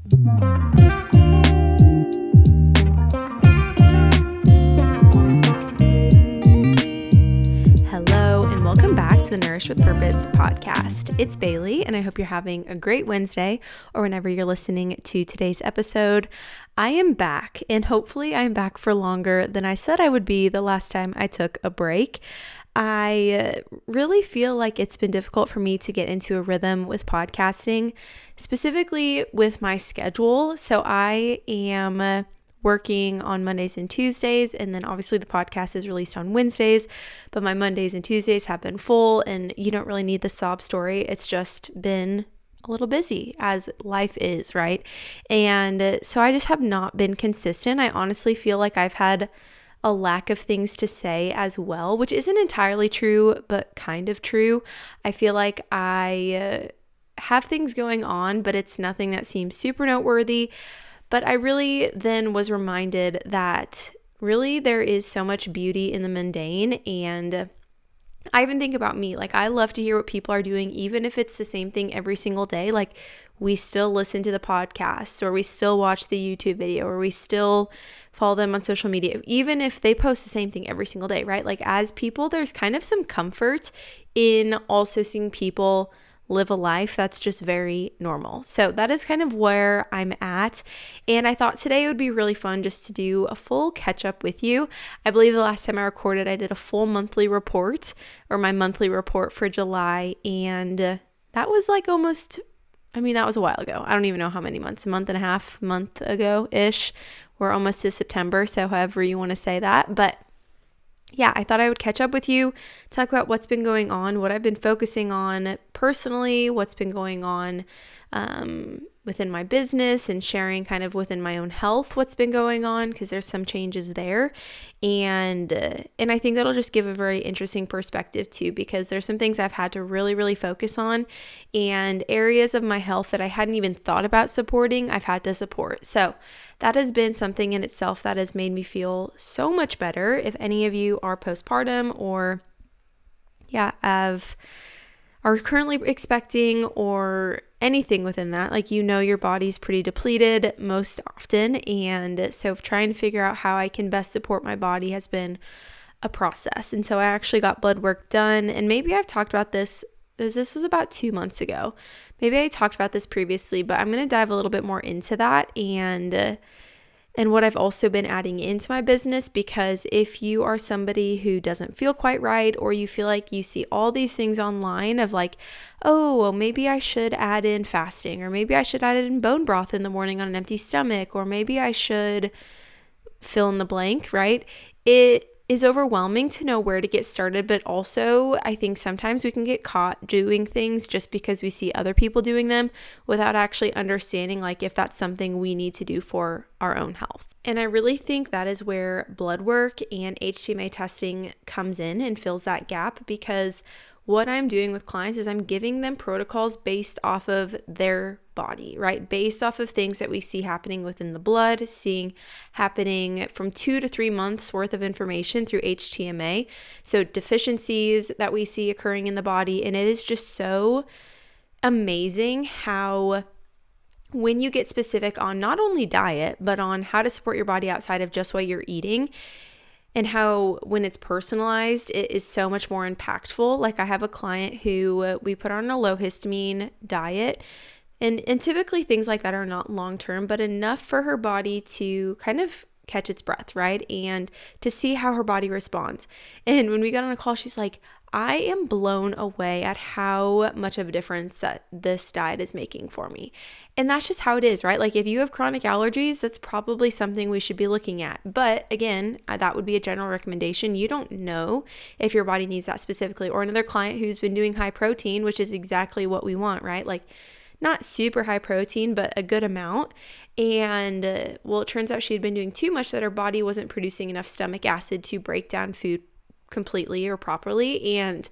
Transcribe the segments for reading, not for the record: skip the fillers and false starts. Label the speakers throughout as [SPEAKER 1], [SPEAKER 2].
[SPEAKER 1] Hello, and welcome back to the Nourish with Purpose podcast. It's Bailey, and I hope you're having a great Wednesday or whenever you're listening to today's episode. I am back, and hopefully I'm back for longer than I said I would be the last time I took a break. I really feel like it's been difficult for me to get into a rhythm with podcasting, specifically with my schedule. So I am working on Mondays and Tuesdays, and then obviously the podcast is released on Wednesdays, but my Mondays and Tuesdays have been full, and you don't really need the sob story. It's just been a little busy, as life is, right? And so I just have not been consistent. I honestly feel like I've had a lack of things to say as well, which isn't entirely true, but kind of true. I feel like I have things going on, but it's nothing that seems super noteworthy. But I really then was reminded that really there is so much beauty in the mundane. And I even think about me, like I love to hear what people are doing, even if it's the same thing every single day. Like we still listen to the podcast, or we still watch the YouTube video, or we still follow them on social media, even if they post the same thing every single day, right? Like as people, there's kind of some comfort in also seeing people live a life that's just very normal. So that is kind of where I'm at. And I thought today it would be really fun just to do a full catch up with you. I believe the last time I recorded, I did a full monthly report, or my monthly report for July. And that was like that was a while ago. I don't even know how many months, a month and a half, month ago-ish. We're almost to September, so however you want to say that. But yeah, I thought I would catch up with you, talk about what's been going on, what I've been focusing on personally, what's been going on within my business, and sharing kind of within my own health what's been going on, because there's some changes there. And I think that'll just give a very interesting perspective too, because there's some things I've had to really, really focus on, and areas of my health that I hadn't even thought about supporting, I've had to support. So that has been something in itself that has made me feel so much better. If any of you are postpartum, or are currently expecting, or anything within that, like your body's pretty depleted most often. And so trying to figure out how I can best support my body has been a process. And so I actually got blood work done, and maybe I've talked about this was about 2 months ago. Maybe I talked about this previously, but I'm going to dive a little bit more into that and what I've also been adding into my business, because if you are somebody who doesn't feel quite right, or you feel like you see all these things online of like, oh, well, maybe I should add in fasting, or maybe I should add in bone broth in the morning on an empty stomach, or maybe I should fill in the blank, right? It is overwhelming to know where to get started, but also I think sometimes we can get caught doing things just because we see other people doing them without actually understanding like if that's something we need to do for our own health. And I really think that is where blood work and HTMA testing comes in and fills that gap, because what I'm doing with clients is I'm giving them protocols based off of their body, right? Based off of things that we see happening within the blood, seeing happening from 2 to 3 months worth of information through HTMA. So deficiencies that we see occurring in the body. And it is just so amazing how when you get specific on not only diet, but on how to support your body outside of just what you're eating, and how when it's personalized, it is so much more impactful. Like I have a client who we put on a low histamine diet, and typically things like that are not long-term, but enough for her body to kind of catch its breath, right? And to see how her body responds. And when we got on a call, she's like, I am blown away at how much of a difference that this diet is making for me. And that's just how it is, right? Like if you have chronic allergies, that's probably something we should be looking at. But again, that would be a general recommendation. You don't know if your body needs that specifically. Or another client who's been doing high protein, which is exactly what we want, right? Like not super high protein, but a good amount. And it turns out she had been doing too much, that her body wasn't producing enough stomach acid to break down food completely or properly. And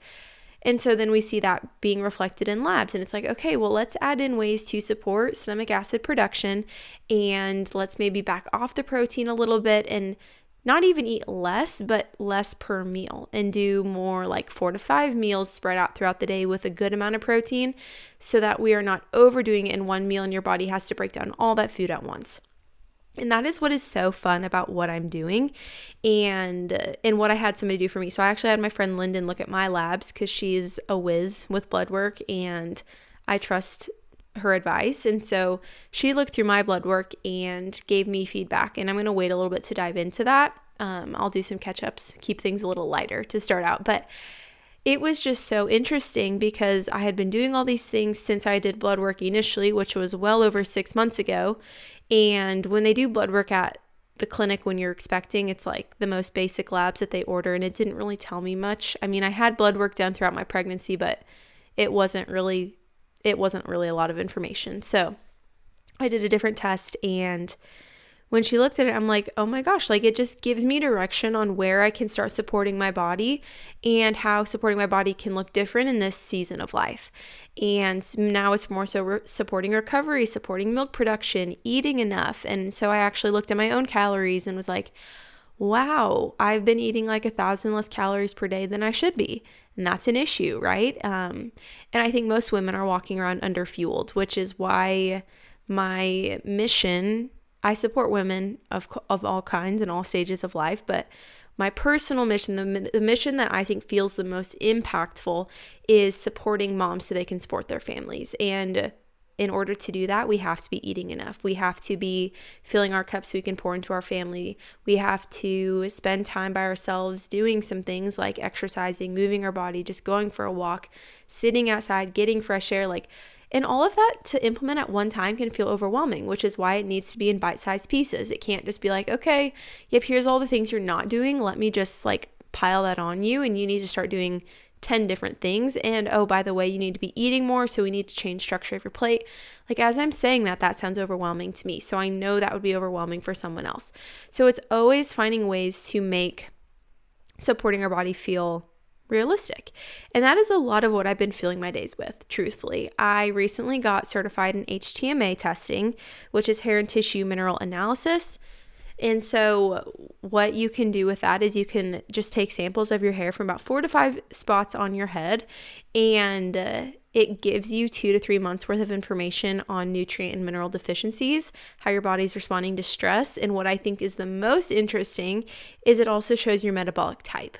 [SPEAKER 1] so then we see that being reflected in labs, and it's like, okay, well, let's add in ways to support stomach acid production, and let's maybe back off the protein a little bit and not even eat less, but less per meal, and do more like 4 to 5 meals spread out throughout the day with a good amount of protein, so that we are not overdoing it in one meal and your body has to break down all that food at once. And that is what is so fun about what I'm doing and what I had somebody do for me. So I actually had my friend Lyndon look at my labs because she's a whiz with blood work and I trust her advice. And so she looked through my blood work and gave me feedback. And I'm going to wait a little bit to dive into that. I'll do some catch-ups, keep things a little lighter to start out. But it was just so interesting because I had been doing all these things since I did blood work initially, which was well over 6 months ago. And when they do blood work at the clinic when you're expecting, it's like the most basic labs that they order, and it didn't really tell me much. I mean, I had blood work done throughout my pregnancy, but it wasn't really a lot of information. So I did a different test, and when she looked at it, I'm like, oh my gosh, like it just gives me direction on where I can start supporting my body and how supporting my body can look different in this season of life. And now it's more so supporting recovery, supporting milk production, eating enough. And so I actually looked at my own calories and was like, wow, I've been eating like 1,000 less calories per day than I should be. And that's an issue, right? And I think most women are walking around underfueled, which is why my mission, I support women of all kinds and all stages of life, but my personal mission, the mission that I think feels the most impactful is supporting moms so they can support their families. And in order to do that, we have to be eating enough. We have to be filling our cups so we can pour into our family. We have to spend time by ourselves doing some things like exercising, moving our body, just going for a walk, sitting outside, getting fresh air, and all of that to implement at one time can feel overwhelming, which is why it needs to be in bite-sized pieces. It can't just be like, okay, yep, here's all the things you're not doing. Let me just pile that on you, and you need to start doing 10 different things. And oh, by the way, you need to be eating more, so we need to change structure of your plate. As I'm saying that sounds overwhelming to me. So I know that would be overwhelming for someone else. So it's always finding ways to make supporting our body feel realistic. And that is a lot of what I've been filling my days with, truthfully. I recently got certified in HTMA testing, which is hair and tissue mineral analysis. And so what you can do with that is you can just take samples of your hair from about 4 to 5 spots on your head, and it gives you 2 to 3 months worth of information on nutrient and mineral deficiencies, how your body's responding to stress. And what I think is the most interesting is it also shows your metabolic type.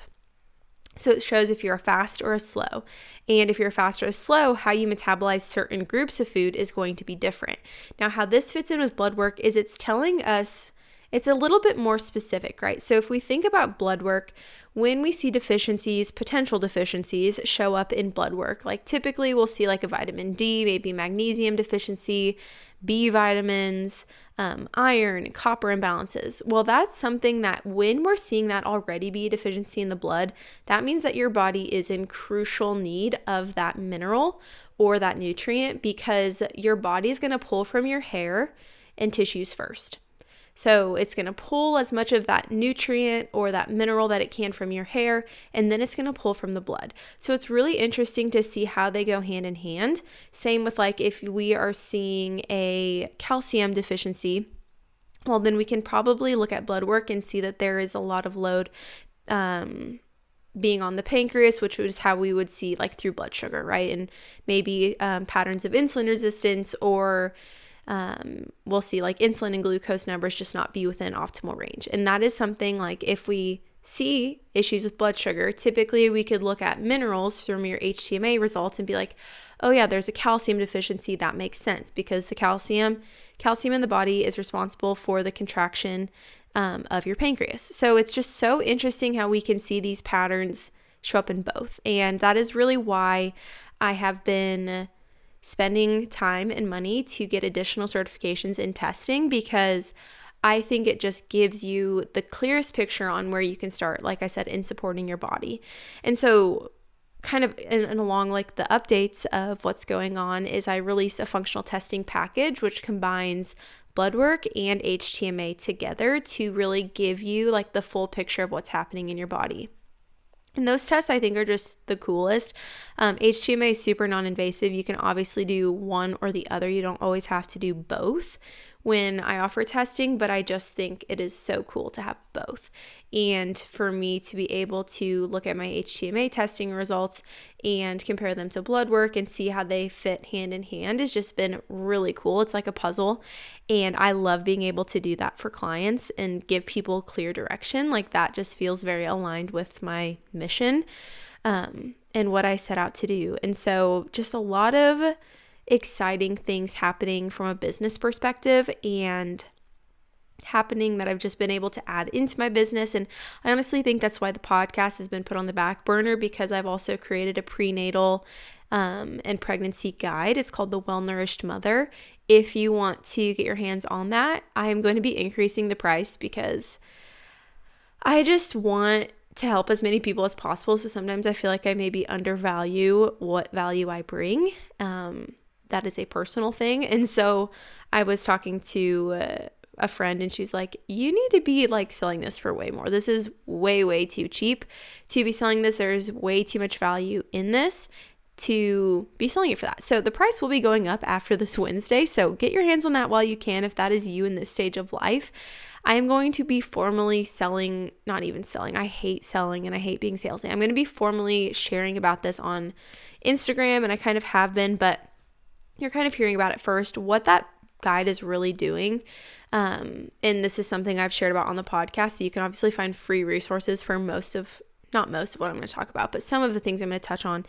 [SPEAKER 1] So it shows if you're a fast or a slow. And if you're a fast or a slow, how you metabolize certain groups of food is going to be different. Now, how this fits in with blood work is it's telling us, it's a little bit more specific, right? So if we think about blood work, when we see deficiencies, potential deficiencies show up in blood work, typically we'll see a vitamin D, maybe magnesium deficiency, B vitamins, iron, copper imbalances. Well, that's something that when we're seeing that already be a deficiency in the blood, that means that your body is in crucial need of that mineral or that nutrient, because your body is going to pull from your hair and tissues first. So it's going to pull as much of that nutrient or that mineral that it can from your hair, and then it's going to pull from the blood. So it's really interesting to see how they go hand in hand. Same with if we are seeing a calcium deficiency, well, then we can probably look at blood work and see that there is a lot of load being on the pancreas, which is how we would see through blood sugar, right? And maybe patterns of insulin resistance, or we'll see insulin and glucose numbers just not be within optimal range. And that is something if we see issues with blood sugar, typically we could look at minerals from your HTMA results and be like, oh yeah, there's a calcium deficiency. That makes sense, because the calcium in the body is responsible for the contraction of your pancreas. So it's just so interesting how we can see these patterns show up in both. And that is really why I have been spending time and money to get additional certifications in testing, because I think it just gives you the clearest picture on where you can start, like I said, in supporting your body. And so kind of and along the updates of what's going on is I released a functional testing package, which combines blood work and HTMA together to really give you the full picture of what's happening in your body. And those tests I think are just the coolest. HTMA is super non-invasive. You can obviously do one or the other. You don't always have to do both when I offer testing, but I just think it is so cool to have both. And for me to be able to look at my HTMA testing results and compare them to blood work and see how they fit hand in hand has just been really cool. It's like a puzzle. And I love being able to do that for clients and give people clear direction. Like that just feels very aligned with my mission and what I set out to do. And so just a lot of exciting things happening from a business perspective and happening that I've just been able to add into my business. And I honestly think that's why the podcast has been put on the back burner, because I've also created a prenatal and pregnancy guide. It's called the Well-Nourished Mother. If you want to get your hands on that, I am going to be increasing the price because I just want to help as many people as possible. So sometimes I feel like I maybe undervalue what value I bring. That is a personal thing. And so I was talking to a friend and she's like, you need to be like selling this for way more. This is way too cheap to be selling this. There's way too much value in this to be selling it for that. So the price will be going up after this Wednesday. So get your hands on that while you can, if that is you in this stage of life. I am going to be formally selling, not even selling. I hate selling and I hate being salesy. I'm going to be formally sharing about this on Instagram, and I kind of have been, but you're kind of hearing about it first, what that guide is really doing. And this is something I've shared about on the podcast. So you can obviously find free resources for not most of what I'm going to talk about, but some of the things I'm going to touch on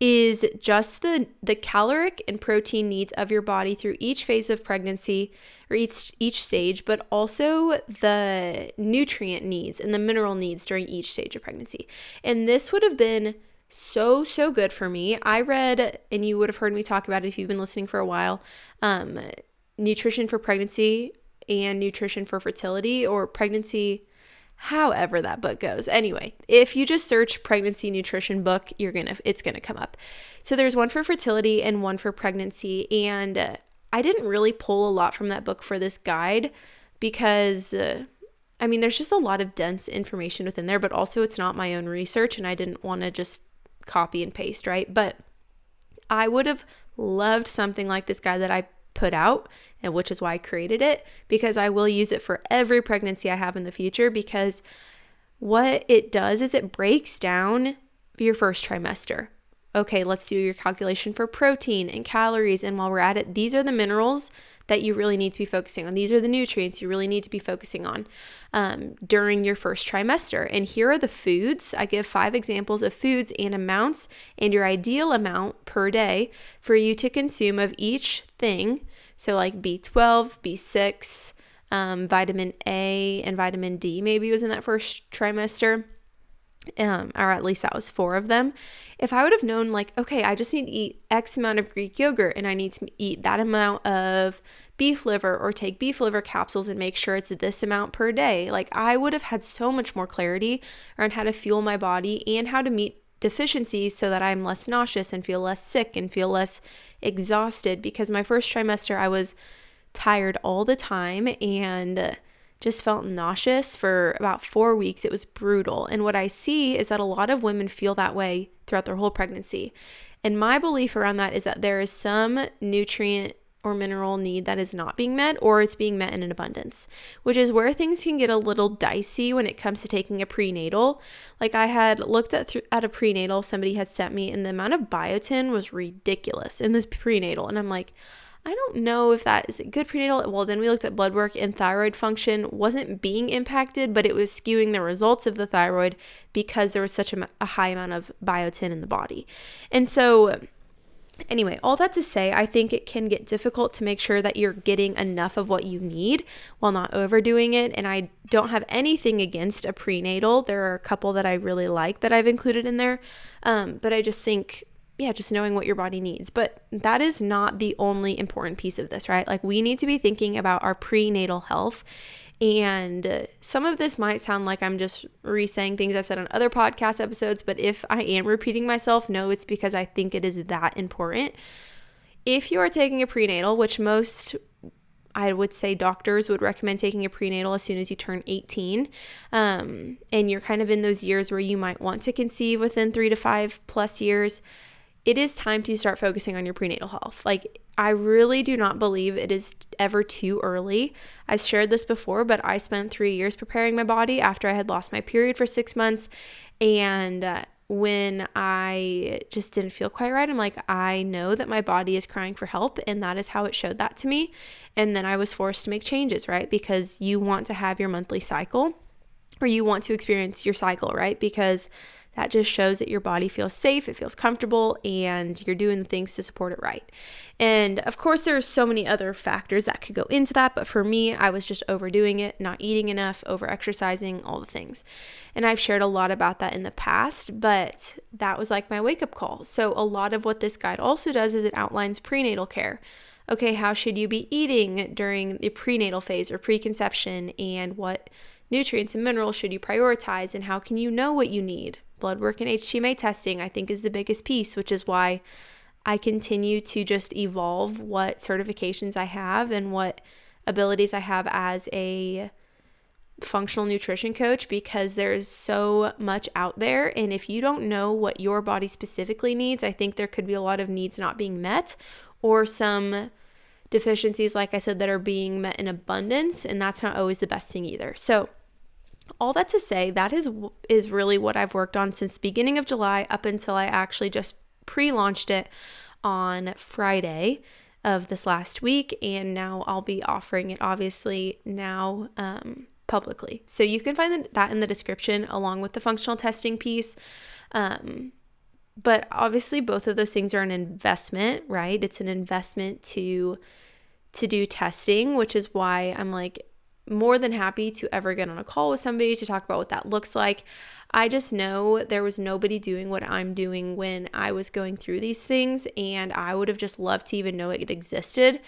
[SPEAKER 1] is just the caloric and protein needs of your body through each phase of pregnancy or each stage, but also the nutrient needs and the mineral needs during each stage of pregnancy. And this would have been so good for me. I read, and you would have heard me talk about it if you've been listening for a while, Nutrition for Pregnancy and Nutrition for Fertility, or Pregnancy, however that book goes. Anyway, if you just search pregnancy nutrition book, it's gonna come up. So there's one for fertility and one for pregnancy, and I didn't really pull a lot from that book for this guide because there's just a lot of dense information within there, but also it's not my own research and I didn't want to just copy and paste, right? But I would have loved something like this guide that I put out, and which is why I created it, because I will use it for every pregnancy I have in the future, because what it does is it breaks down your first trimester. Okay, let's do your calculation for protein and calories. And while we're at it, these are the minerals that you really need to be focusing on. These are the nutrients you really need to be focusing on during your first trimester. And here are the foods. I give 5 examples of foods and amounts and your ideal amount per day for you to consume of each thing. So like B12, B6, vitamin A and vitamin D maybe was in that first trimester. Or at least that was 4 of them. If I would have known like, okay, I just need to eat X amount of Greek yogurt and I need to eat that amount of beef liver or take beef liver capsules and make sure it's this amount per day, like I would have had so much more clarity around how to fuel my body and how to meet deficiencies so that I'm less nauseous and feel less sick and feel less exhausted, because my first trimester I was tired all the time and just felt nauseous for about 4 weeks. It was brutal. And what I see is that a lot of women feel that way throughout their whole pregnancy. And my belief around that is that there is some nutrient or mineral need that is not being met, or it's being met in an abundance, which is where things can get a little dicey when it comes to taking a prenatal. Like I had looked at a prenatal somebody had sent me, and the amount of biotin was ridiculous in this prenatal. And I'm like, I don't know if that is a good prenatal. Well, then we looked at blood work, and thyroid function wasn't being impacted, but it was skewing the results of the thyroid because there was such a high amount of biotin in the body. And so anyway, all that to say, I think it can get difficult to make sure that you're getting enough of what you need while not overdoing it. And I don't have anything against a prenatal. There are a couple that I really like that I've included in there. But I just think, just knowing what your body needs. But that is not the only important piece of this, right? Like we need to be thinking about our prenatal health. And some of this might sound like I'm just re-saying things I've said on other podcast episodes, but if I am repeating myself, no, it's because I think it is that important. If you are taking a prenatal, which most I would say doctors would recommend taking a prenatal as soon as you turn 18. And you're kind of in those years where you might want to conceive within 3 to 5 plus years. It is time to start focusing on your prenatal health. Like, I really do not believe it is ever too early. I've shared this before, but I spent 3 years preparing my body after I had lost my period for 6 months. And when I just didn't feel quite right, I'm like, I know that my body is crying for help, and that is how it showed that to me. And then I was forced to make changes, right? Because you want to have your monthly cycle, or you want to experience your cycle, right? Because that just shows that your body feels safe, it feels comfortable, and you're doing the things to support it right. And of course, there are so many other factors that could go into that, but for me, I was just overdoing it, not eating enough, over-exercising, all the things. And I've shared a lot about that in the past, but that was like my wake-up call. So a lot of what this guide also does is it outlines prenatal care. Okay, how should you be eating during the prenatal phase or preconception, and what nutrients and minerals should you prioritize, and how can you know what you need? Blood work and HTMA testing, I think, is the biggest piece, which is why I continue to just evolve what certifications I have and what abilities I have as a functional nutrition coach, because there's so much out there. And if you don't know what your body specifically needs, I think there could be a lot of needs not being met, or some deficiencies, like I said, that are being met in abundance. And that's not always the best thing either. So all that to say, that is really what I've worked on since the beginning of July up until I actually just pre-launched it on Friday of this last week. And now I'll be offering it obviously now publicly. So you can find that in the description along with the functional testing piece. But obviously both of those things are an investment, right? It's an investment to do testing, which is why I'm like, more than happy to ever get on a call with somebody to talk about what that looks like. I just know there was nobody doing what I'm doing when I was going through these things, and I would have just loved to even know it existed.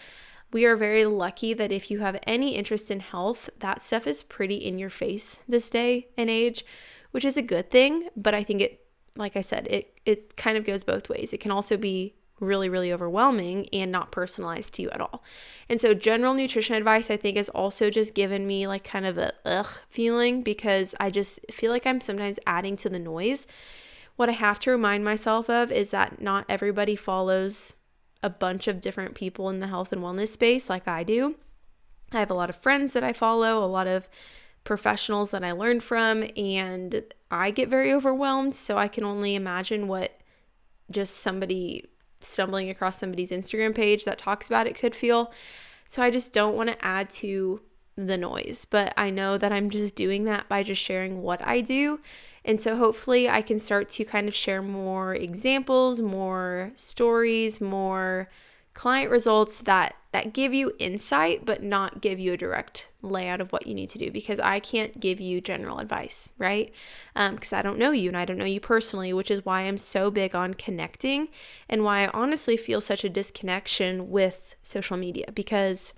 [SPEAKER 1] We are very lucky that if you have any interest in health, that stuff is pretty in your face this day and age, which is a good thing. But I think it, like I said, it kind of goes both ways. It can also be really, really overwhelming and not personalized to you at all. And so general nutrition advice, I think, has also just given me like kind of a feeling, because I just feel like I'm sometimes adding to the noise. What I have to remind myself of is that not everybody follows a bunch of different people in the health and wellness space like I do. I have a lot of friends that I follow, a lot of professionals that I learn from, and I get very overwhelmed. So I can only imagine what just somebody stumbling across somebody's Instagram page that talks about it could feel. So I just don't want to add to the noise, but I know that I'm just doing that by just sharing what I do. And so hopefully I can start to kind of share more examples, more stories, more client results that give you insight, but not give you a direct layout of what you need to do, because I can't give you general advice, right? Because I don't know you, and I don't know you personally, which is why I'm so big on connecting, and why I honestly feel such a disconnection with social media, because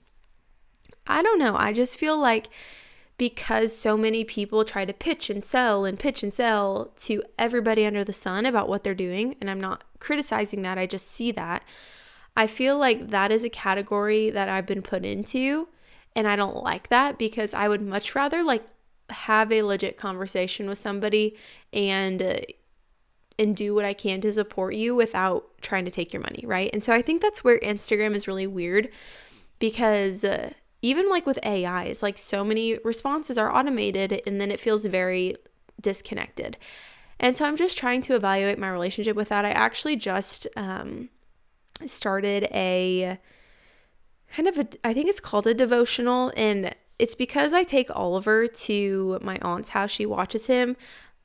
[SPEAKER 1] I don't know, I just feel like because so many people try to pitch and sell to everybody under the sun about what they're doing, and I'm not criticizing that, I just see that. I feel like that is a category that I've been put into, and I don't like that, because I would much rather like have a legit conversation with somebody and do what I can to support you without trying to take your money, right? And so I think that's where Instagram is really weird, because even like with AI, it's like so many responses are automated, and then it feels very disconnected. And so I'm just trying to evaluate my relationship with that. I actually just started a kind of I think it's called a devotional, and it's because I take Oliver to my aunt's house. She watches him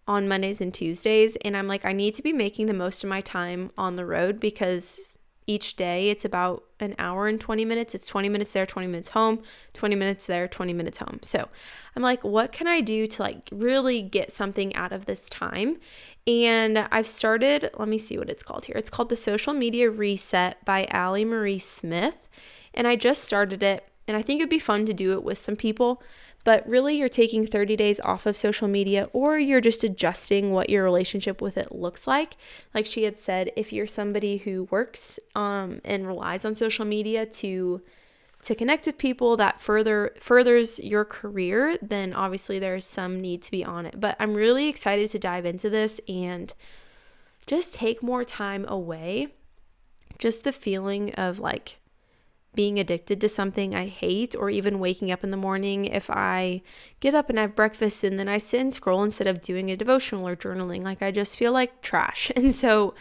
[SPEAKER 1] on Mondays and Tuesdays, and I'm like, I need to be making the most of my time on the road, because each day it's about an hour and 20 minutes. It's 20 minutes there, 20 minutes home, 20 minutes there, 20 minutes home. So I'm like, what can I do to like really get something out of this time? And I've started, let me see what it's called here. It's called The Social Media Reset by Allie Marie Smith. And I just started it, and I think it'd be fun to do it with some people. But really, you're taking 30 days off of social media, or you're just adjusting what your relationship with it looks like. Like she had said, if you're somebody who works and relies on social media to to connect with people that furthers your career, then obviously there's some need to be on it. But I'm really excited to dive into this and just take more time away. Just the feeling of like being addicted to something I hate, or even waking up in the morning, if I get up and have breakfast and then I sit and scroll instead of doing a devotional or journaling, like I just feel like trash. And so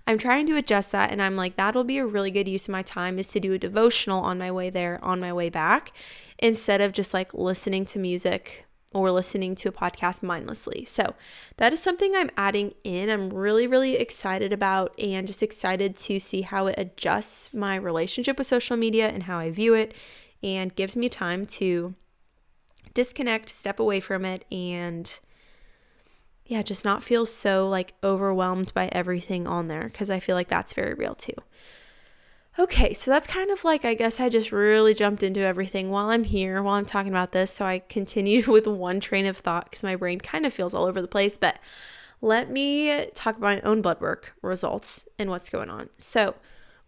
[SPEAKER 1] I'm trying to adjust that, and I'm like, that'll be a really good use of my time, is to do a devotional on my way there, on my way back, instead of just like listening to music or listening to a podcast mindlessly. So that is something I'm adding in. I'm really, really excited about, and just excited to see how it adjusts my relationship with social media and how I view it, and gives me time to disconnect, step away from it, and just not feel so like overwhelmed by everything on there, because I feel like that's very real too. Okay, so that's kind of like, I guess I just really jumped into everything while I'm talking about this. So I continued with one train of thought because my brain kind of feels all over the place. But let me talk about my own blood work results and what's going on. So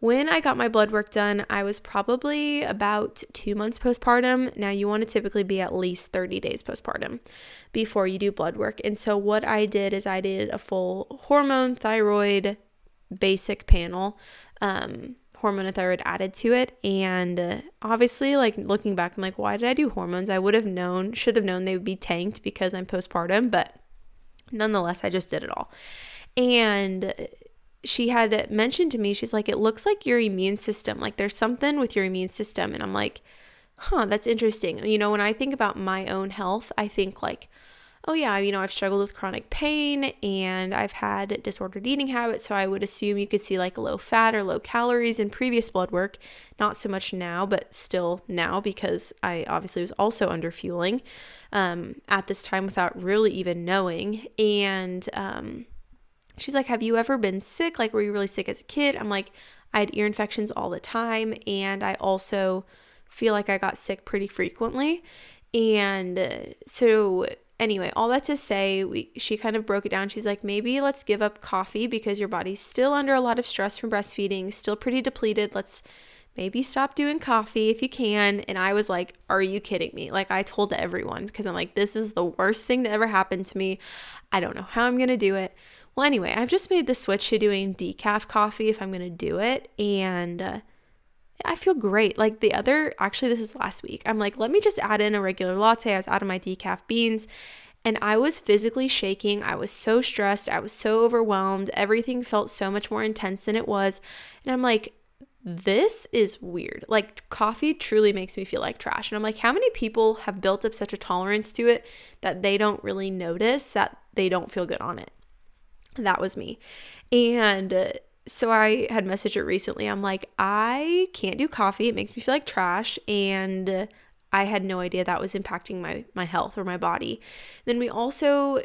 [SPEAKER 1] when I got my blood work done, I was probably about 2 months postpartum. Now you want to typically be at least 30 days postpartum before you do blood work. And so what I did is I did a full hormone, thyroid, basic panel, hormone and thyroid added to it. And obviously, like looking back, I'm like, why did I do hormones? I should have known they would be tanked because I'm postpartum, but nonetheless, I just did it all. And she had mentioned to me, she's like, it looks like your immune system, like there's something with your immune system. And I'm like, that's interesting. When I think about my own health, I think like, oh yeah, I've struggled with chronic pain and I've had disordered eating habits. So I would assume you could see like low fat or low calories in previous blood work. Not so much now, but still now, because I obviously was also under fueling at this time without really even knowing. And she's like, have you ever been sick? Like, were you really sick as a kid? I'm like, I had ear infections all the time. And I also feel like I got sick pretty frequently. And so anyway, all that to say, she kind of broke it down. She's like, maybe let's give up coffee because your body's still under a lot of stress from breastfeeding, still pretty depleted. Let's maybe stop doing coffee if you can. And I was like, are you kidding me? Like, I told everyone, because I'm like, this is the worst thing to ever happen to me. I don't know how I'm going to do it. Well, anyway, I've just made the switch to doing decaf coffee if I'm going to do it. And I feel great. Like actually this is last week. I'm like, let me just add in a regular latte. I was out of my decaf beans and I was physically shaking. I was so stressed. I was so overwhelmed. Everything felt so much more intense than it was. And I'm like, this is weird. Like, coffee truly makes me feel like trash. And I'm like, how many people have built up such a tolerance to it that they don't really notice that they don't feel good on it? That was me. And so I had messaged her recently. I'm like, I can't do coffee. It makes me feel like trash. And I had no idea that was impacting my health or my body. Then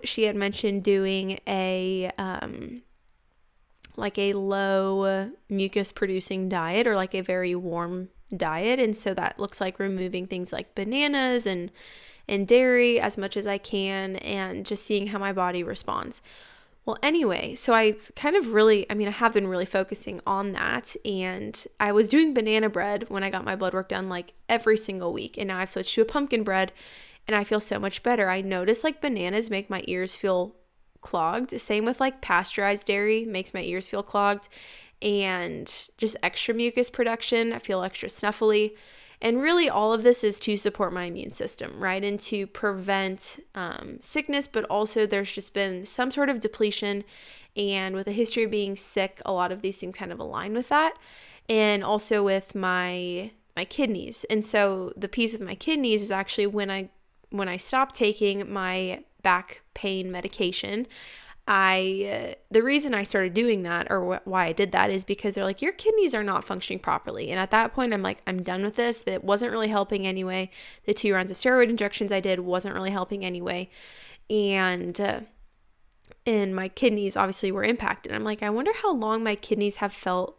[SPEAKER 1] she had mentioned doing a low mucus producing diet, or like a very warm diet. And so that looks like removing things like bananas and dairy as much as I can, and just seeing how my body responds. Well, anyway, so I have been really focusing on that, and I was doing banana bread when I got my blood work done like every single week, and now I've switched to a pumpkin bread, and I feel so much better. I notice like bananas make my ears feel clogged. Same with like pasteurized dairy makes my ears feel clogged, and just extra mucus production. I feel extra snuffly. And really all of this is to support my immune system, right? And to prevent sickness, but also there's just been some sort of depletion. And with a history of being sick, a lot of these things kind of align with that. And also with my kidneys. And so the piece with my kidneys is actually when I stopped taking my back pain medication, the reason I started doing that, or why I did that, is because they're like, your kidneys are not functioning properly. And at that point, I'm like, I'm done with this. That wasn't really helping anyway. The 2 rounds of steroid injections I did wasn't really helping anyway. And my kidneys obviously were impacted. I'm like, I wonder how long my kidneys have felt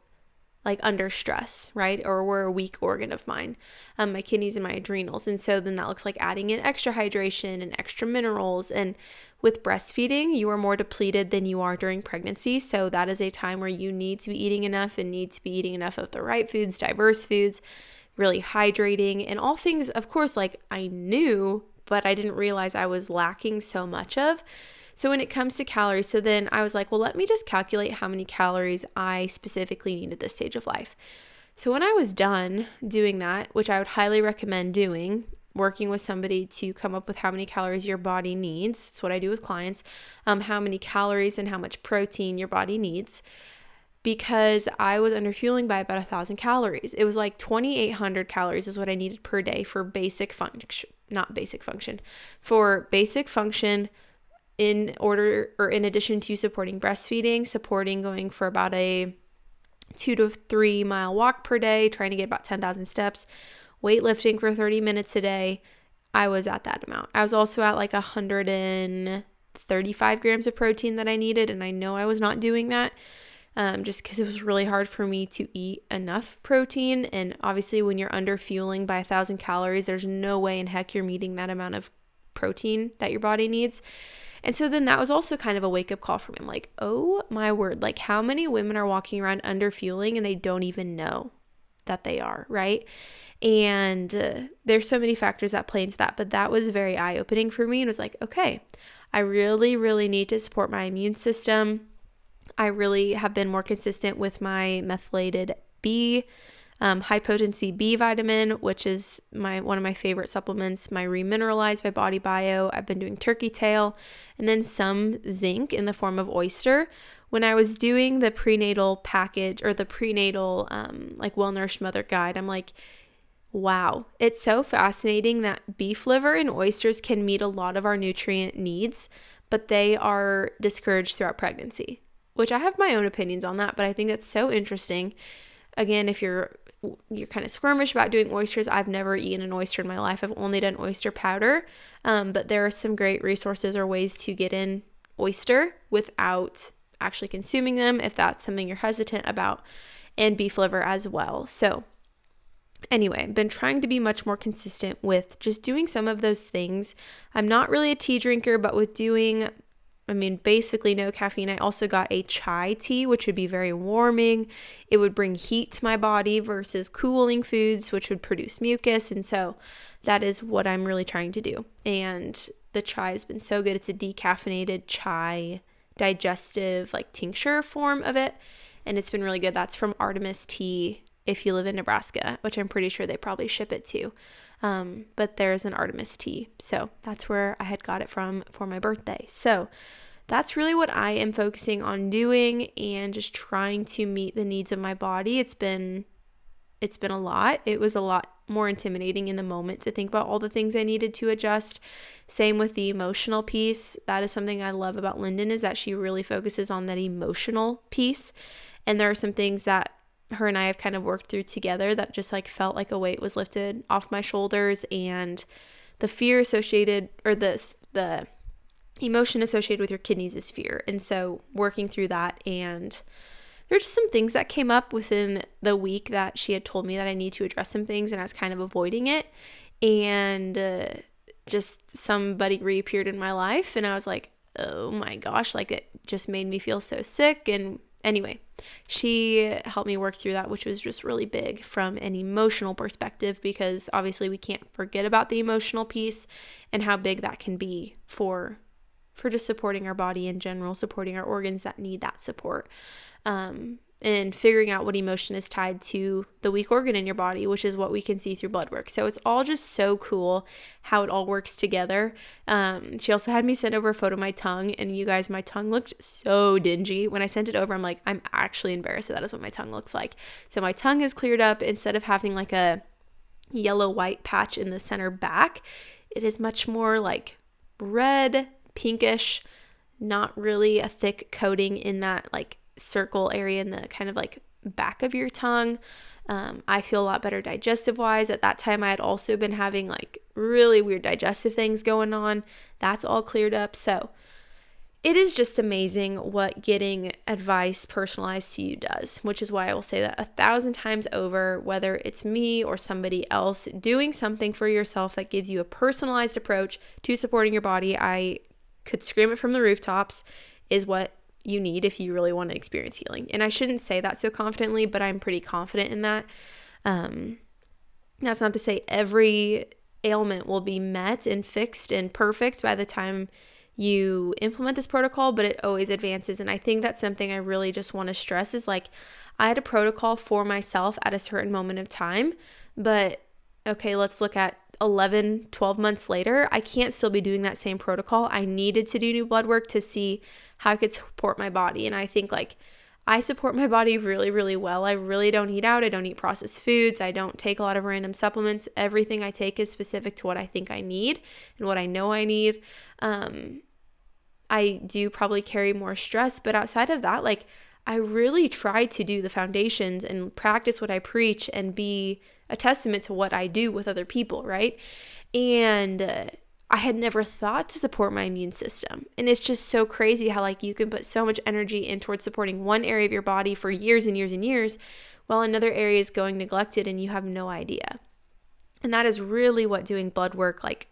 [SPEAKER 1] like under stress, right? Or were a weak organ of mine, my kidneys and my adrenals. And so then that looks like adding in extra hydration and extra minerals. And with breastfeeding, you are more depleted than you are during pregnancy. So that is a time where you need to be eating enough and need to be eating enough of the right foods, diverse foods, really hydrating, and all things, of course, like I knew, but I didn't realize I was lacking so much of. So when it comes to calories, so then I was like, well, let me just calculate how many calories I specifically need at this stage of life. So when I was done doing that, which I would highly recommend doing, working with somebody to come up with how many calories your body needs, it's what I do with clients, how many calories and how much protein your body needs, because I was under fueling by about 1,000 calories. It was like 2,800 calories is what I needed per day for basic function, for basic function, in order, or in addition to supporting breastfeeding, supporting going for about a 2 to 3 mile walk per day, trying to get about 10,000 steps, weightlifting for 30 minutes a day. I was at that amount. I was also at like 135 grams of protein that I needed, and I know I was not doing that just because it was really hard for me to eat enough protein. And obviously when you're under fueling by 1,000 calories, there's no way in heck you're meeting that amount of protein that your body needs. And so then that was also kind of a wake-up call for me. I'm like, oh my word, like how many women are walking around under fueling and they don't even know that they are, right? And there's so many factors that play into that, but that was very eye-opening for me. And it was like, okay, I really, really need to support my immune system. I really have been more consistent with my methylated B, high potency B vitamin, which is one of my favorite supplements, my Remineralized by Body Bio. I've been doing turkey tail, and then some zinc in the form of oyster. When I was doing the prenatal package, or the prenatal like well-nourished mother guide, I'm like, wow, it's so fascinating that beef liver and oysters can meet a lot of our nutrient needs, but they are discouraged throughout pregnancy, which I have my own opinions on that, but I think that's so interesting. Again, if you're kind of squirmish about doing oysters, I've never eaten an oyster in my life. I've only done oyster powder, but there are some great resources or ways to get in oyster without actually consuming them if that's something you're hesitant about, and beef liver as well. So anyway, I've been trying to be much more consistent with just doing some of those things. I'm not really a tea drinker, but with doing basically no caffeine. I also got a chai tea, which would be very warming. It would bring heat to my body versus cooling foods, which would produce mucus. And so that is what I'm really trying to do. And the chai has been so good. It's a decaffeinated chai digestive like tincture form of it. And it's been really good. That's from Artemis Tea if you live in Nebraska, which I'm pretty sure they probably ship it to. But there's an Artemis Tea. So that's where I had got it from for my birthday. So that's really what I am focusing on doing, and just trying to meet the needs of my body. It's been a lot. It was a lot more intimidating in the moment to think about all the things I needed to adjust. Same with the emotional piece. That is something I love about Lyndon, is that she really focuses on that emotional piece. And there are some things that her and I have kind of worked through together that just like felt like a weight was lifted off my shoulders, and the fear associated, or the emotion associated with your kidneys is fear. And so working through that, and there's just some things that came up within the week that she had told me that I need to address some things, and I was kind of avoiding it. And just somebody reappeared in my life, and I was like, oh my gosh, like it just made me feel so sick. And anyway, she helped me work through that, which was just really big from an emotional perspective, because obviously we can't forget about the emotional piece and how big that can be for just supporting our body in general, supporting our organs that need that support, and figuring out what emotion is tied to the weak organ in your body, which is what we can see through blood work. So it's all just so cool how it all works together. She also had me send over a photo of my tongue, and you guys, my tongue looked so dingy. When I sent it over, I'm like, I'm actually embarrassed that is what my tongue looks like. So my tongue is cleared up. Instead of having like a yellow-white patch in the center back, it is much more like red, pinkish, not really a thick coating in that like circle area in the kind of like back of your tongue. I feel a lot better digestive wise. At that time, I had also been having like really weird digestive things going on. That's all cleared up. So it is just amazing what getting advice personalized to you does, which is why I will say that 1,000 times over, whether it's me or somebody else, doing something for yourself that gives you a personalized approach to supporting your body, I could scream it from the rooftops, is what you need if you really want to experience healing. And I shouldn't say that so confidently, but I'm pretty confident in that. That's not to say every ailment will be met and fixed and perfect by the time you implement this protocol, but it always advances. And I think that's something I really just want to stress is like, I had a protocol for myself at a certain moment of time, but okay, let's look at 11, 12 months later, I can't still be doing that same protocol. I needed to do new blood work to see how I could support my body. And I think like I support my body really, really well. I really don't eat out. I don't eat processed foods. I don't take a lot of random supplements. Everything I take is specific to what I think I need and what I know I need. I do probably carry more stress, but outside of that, like I really try to do the foundations and practice what I preach and be a testament to what I do with other people, right? And I had never thought to support my immune system. And it's just so crazy how like you can put so much energy in towards supporting one area of your body for years and years and years, while another area is going neglected and you have no idea. And that is really what doing blood work like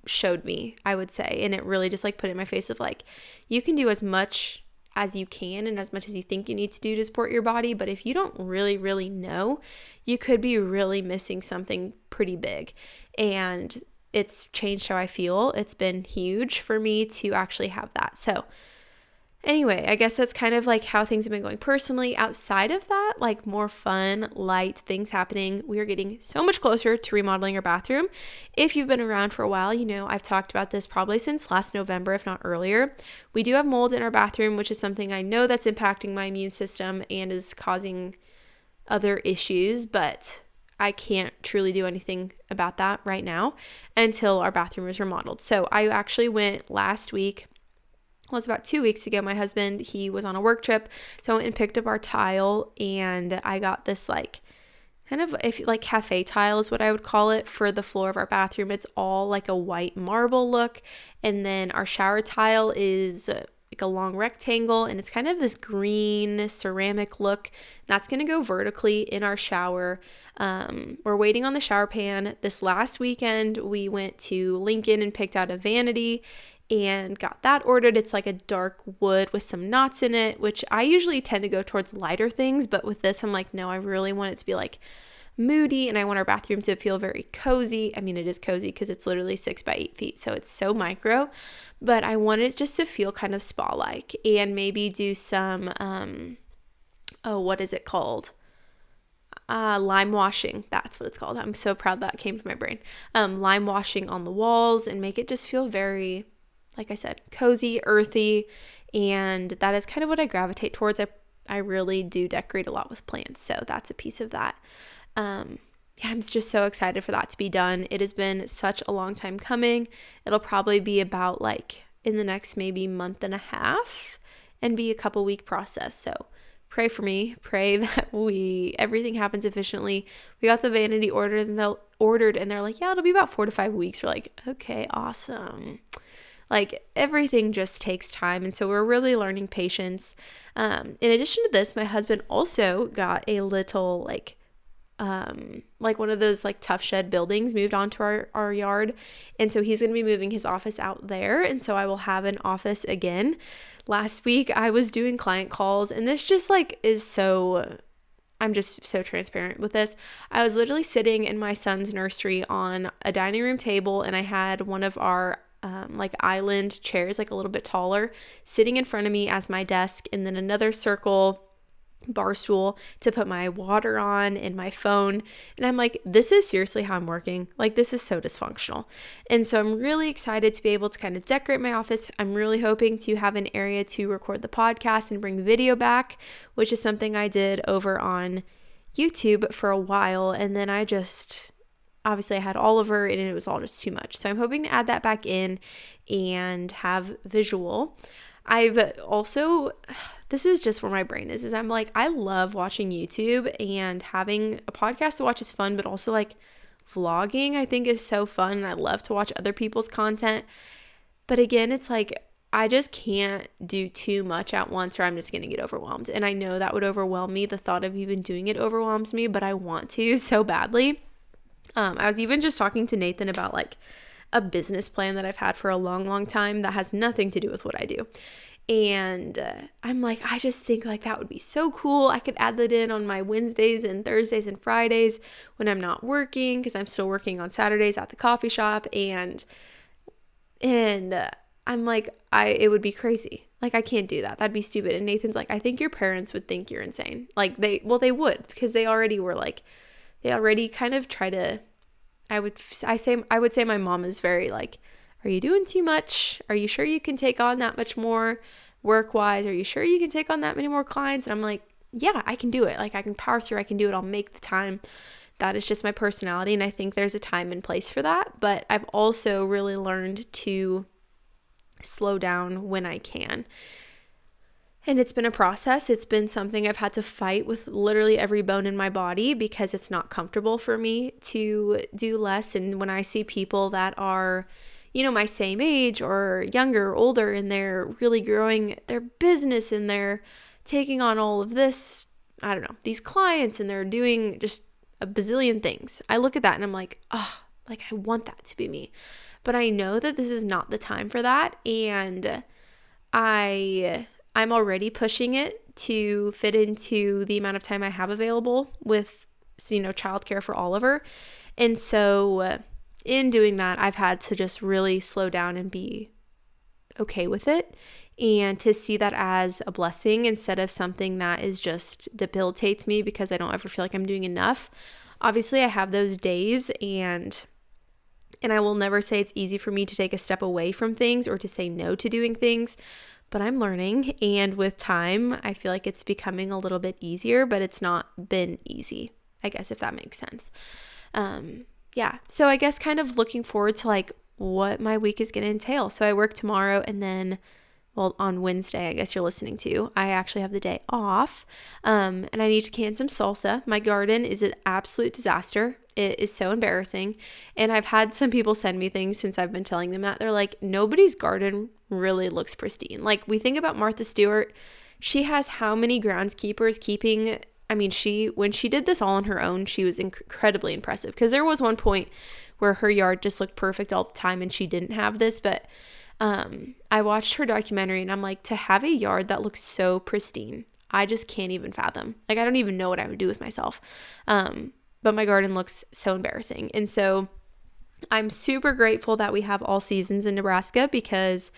[SPEAKER 1] showed me, I would say. And it really just like put it in my face of like, you can do as much as you can and as much as you think you need to do to support your body. But if you don't really, really know, you could be really missing something pretty big. And it's changed how I feel. It's been huge for me to actually have that. So anyway, I guess that's kind of like how things have been going personally. Outside of that, like more fun, light things happening. We are getting so much closer to remodeling our bathroom. If you've been around for a while, you know I've talked about this probably since last November, if not earlier. We do have mold in our bathroom, which is something I know that's impacting my immune system and is causing other issues, but I can't truly do anything about that right now until our bathroom is remodeled. So I actually went last week. Well, it's about 2 weeks ago. My husband, he was on a work trip. So I went and picked up our tile and I got this like kind of like cafe tile is what I would call it for the floor of our bathroom. It's all like a white marble look. And then our shower tile is like a long rectangle and it's kind of this green ceramic look. That's going to go vertically in our shower. We're waiting on the shower pan. This last weekend, we went to Lincoln and picked out a vanity and got that ordered. It's like a dark wood with some knots in it, which I usually tend to go towards lighter things. But with this, I'm like, no, I really want it to be like moody and I want our bathroom to feel very cozy. I mean, it is cozy because it's literally 6 by 8 feet. So it's so micro, but I want it just to feel kind of spa-like and maybe do some, what is it called? Lime washing. That's what it's called. I'm so proud that came to my brain. Lime washing on the walls and make it just feel very, like I said, cozy, earthy, and that is kind of what I gravitate towards. I really do decorate a lot with plants, so that's a piece of that. I'm just so excited for that to be done. It has been such a long time coming. It'll probably be about like in the next maybe month and a half and be a couple week process. So pray for me. Pray that everything happens efficiently. We got the vanity ordered and they're like, yeah, it'll be about 4 to 5 weeks. We're like, okay, awesome. Like everything just takes time. And so we're really learning patience. In addition to this, my husband also got a little like one of those like tough shed buildings moved onto our yard. And so he's going to be moving his office out there. And so I will have an office again. Last week I was doing client calls and this just like I'm just so transparent with this. I was literally sitting in my son's nursery on a dining room table and I had one of our like island chairs, like a little bit taller, sitting in front of me as my desk, and then another circle bar stool to put my water on and my phone. And I'm like, this is seriously how I'm working. Like, this is so dysfunctional. And so I'm really excited to be able to kind of decorate my office. I'm really hoping to have an area to record the podcast and bring video back, which is something I did over on YouTube for a while. And then obviously I had Oliver and it was all just too much. So I'm hoping to add that back in and have visual. I've also, this is just where my brain is I'm like, I love watching YouTube and having a podcast to watch is fun, but also like vlogging I think is so fun. And I love to watch other people's content. But again, it's like, I just can't do too much at once or I'm just going to get overwhelmed. And I know that would overwhelm me. The thought of even doing it overwhelms me, but I want to so badly. I was even just talking to Nathan about like a business plan that I've had for a long, long time that has nothing to do with what I do. And I'm like, I just think like that would be so cool. I could add that in on my Wednesdays and Thursdays and Fridays when I'm not working, because I'm still working on Saturdays at the coffee shop. And I'm like, it would be crazy. Like, I can't do that. That'd be stupid. And Nathan's like, I think your parents would think you're insane. Like they would, because they already kind of try to, I would say my mom is very like, are you doing too much? Are you sure you can take on that much more work-wise? Are you sure you can take on that many more clients? And I'm like, yeah, I can do it. Like, I can power through. I can do it. I'll make the time. That is just my personality. And I think there's a time and place for that. But I've also really learned to slow down when I can. And it's been a process. It's been something I've had to fight with literally every bone in my body, because it's not comfortable for me to do less. And when I see people that are, my same age or younger or older, and they're really growing their business and they're taking on all of this, I don't know, these clients, and they're doing just a bazillion things. I look at that and I'm like, oh, like I want that to be me. But I know that this is not the time for that. And I'm already pushing it to fit into the amount of time I have available with, childcare for Oliver. And so in doing that, I've had to just really slow down and be okay with it, and to see that as a blessing instead of something that is just debilitates me because I don't ever feel like I'm doing enough. Obviously, I have those days, and I will never say it's easy for me to take a step away from things or to say no to doing things, but I'm learning, and with time, I feel like it's becoming a little bit easier, but it's not been easy, I guess, if that makes sense. Yeah, so I guess kind of looking forward to like what my week is going to entail. So I work tomorrow, and then, on Wednesday, I guess you're listening to, I actually have the day off, and I need to can some salsa. My garden is an absolute disaster. It is so embarrassing, and I've had some people send me things since I've been telling them that. They're like, nobody's garden really looks pristine. Like, we think about Martha Stewart. She has how many groundskeepers keeping... when she did this all on her own, she was incredibly impressive, because there was one point where her yard just looked perfect all the time and she didn't have this. But I watched her documentary, and I'm like, to have a yard that looks so pristine, I just can't even fathom. Like, I don't even know what I would do with myself. But my garden looks so embarrassing. And so I'm super grateful that we have all seasons in Nebraska, because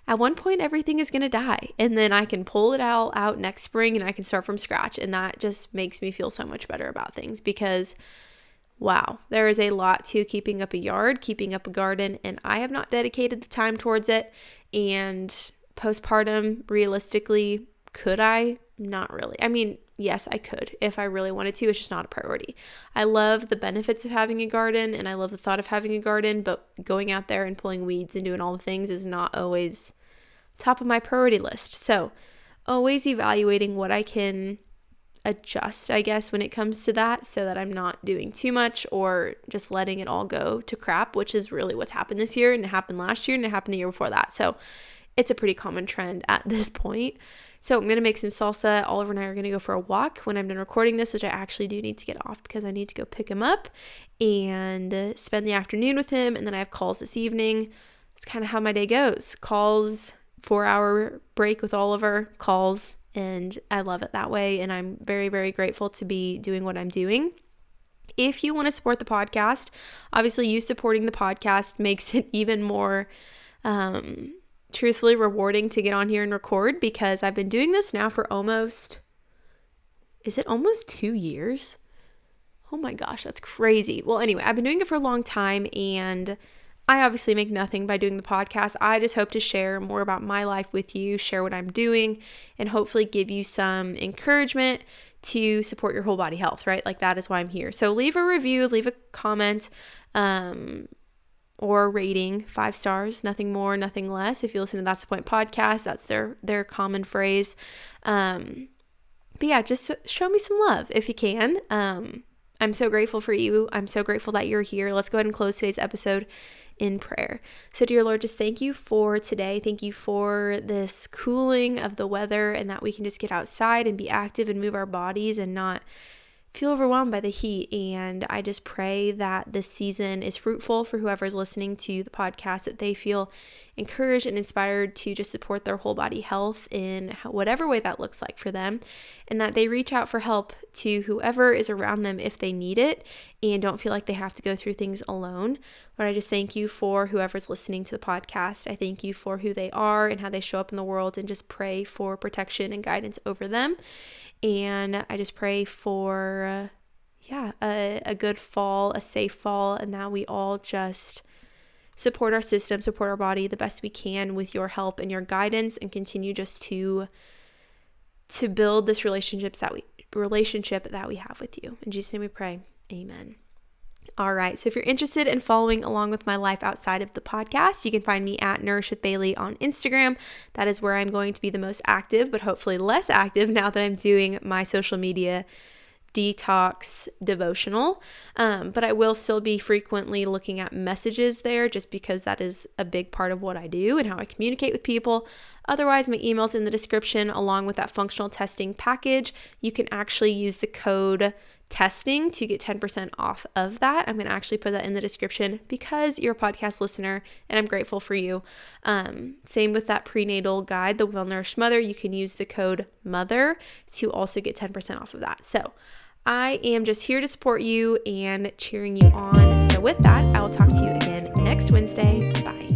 [SPEAKER 1] at one point everything is going to die, and then I can pull it all out next spring and I can start from scratch. And that just makes me feel so much better about things, because wow, there is a lot to keeping up a yard, keeping up a garden, and I have not dedicated the time towards it. And postpartum, realistically, could I? Not really. Yes, I could if I really wanted to. It's just not a priority. I love the benefits of having a garden, and I love the thought of having a garden, but going out there and pulling weeds and doing all the things is not always top of my priority list. So always evaluating what I can adjust, I guess, when it comes to that, so that I'm not doing too much or just letting it all go to crap, which is really what's happened this year, and it happened last year, and it happened the year before that. So it's a pretty common trend at this point. So I'm going to make some salsa. Oliver and I are going to go for a walk when I'm done recording this, which I actually do need to get off because I need to go pick him up and spend the afternoon with him. And then I have calls this evening. It's kind of how my day goes. Calls, 4-hour break with Oliver, calls, and I love it that way. And I'm very, very grateful to be doing what I'm doing. If you want to support the podcast, obviously you supporting the podcast makes it even more truthfully rewarding to get on here and record, because I've been doing this now for almost 2 years? Oh my gosh, that's crazy. Well, anyway, I've been doing it for a long time, and I obviously make nothing by doing the podcast. I just hope to share more about my life with you, share what I'm doing, and hopefully give you some encouragement to support your whole body health, right? Like, that is why I'm here. So leave a review, leave a comment, or rating, 5 stars, nothing more, nothing less. If you listen to That's the Point podcast, that's their common phrase. But yeah, just show me some love if you can. I'm so grateful for you. I'm so grateful that you're here. Let's go ahead and close today's episode in prayer. So dear Lord, just thank you for today. Thank you for this cooling of the weather, and that we can just get outside and be active and move our bodies and not feel overwhelmed by the heat. And I just pray that this season is fruitful for whoever's listening to the podcast, that they feel encouraged and inspired to just support their whole body health in whatever way that looks like for them, and that they reach out for help to whoever is around them if they need it and don't feel like they have to go through things alone. Lord, I just thank you for whoever's listening to the podcast. I thank you for who they are and how they show up in the world, and just pray for protection and guidance over them. And I just pray for, a good fall, a safe fall, and that we all just support our system, support our body the best we can with your help and your guidance, and continue just to build this relationship that we have with you. In Jesus' name we pray. Amen. All right. So if you're interested in following along with my life outside of the podcast, you can find me at Nourish with Bailey on Instagram. That is where I'm going to be the most active, but hopefully less active now that I'm doing my social media detox devotional. But I will still be frequently looking at messages there, just because that is a big part of what I do and how I communicate with people. Otherwise, my email's in the description along with that functional testing package. You can actually use the code testing to get 10% off of that. I'm going to actually put that in the description because you're a podcast listener and I'm grateful for you. Same with that prenatal guide, the Well Nourished Mother. You can use the code MOTHER to also get 10% off of that. So I am just here to support you and cheering you on. So with that, I will talk to you again next Wednesday. Bye.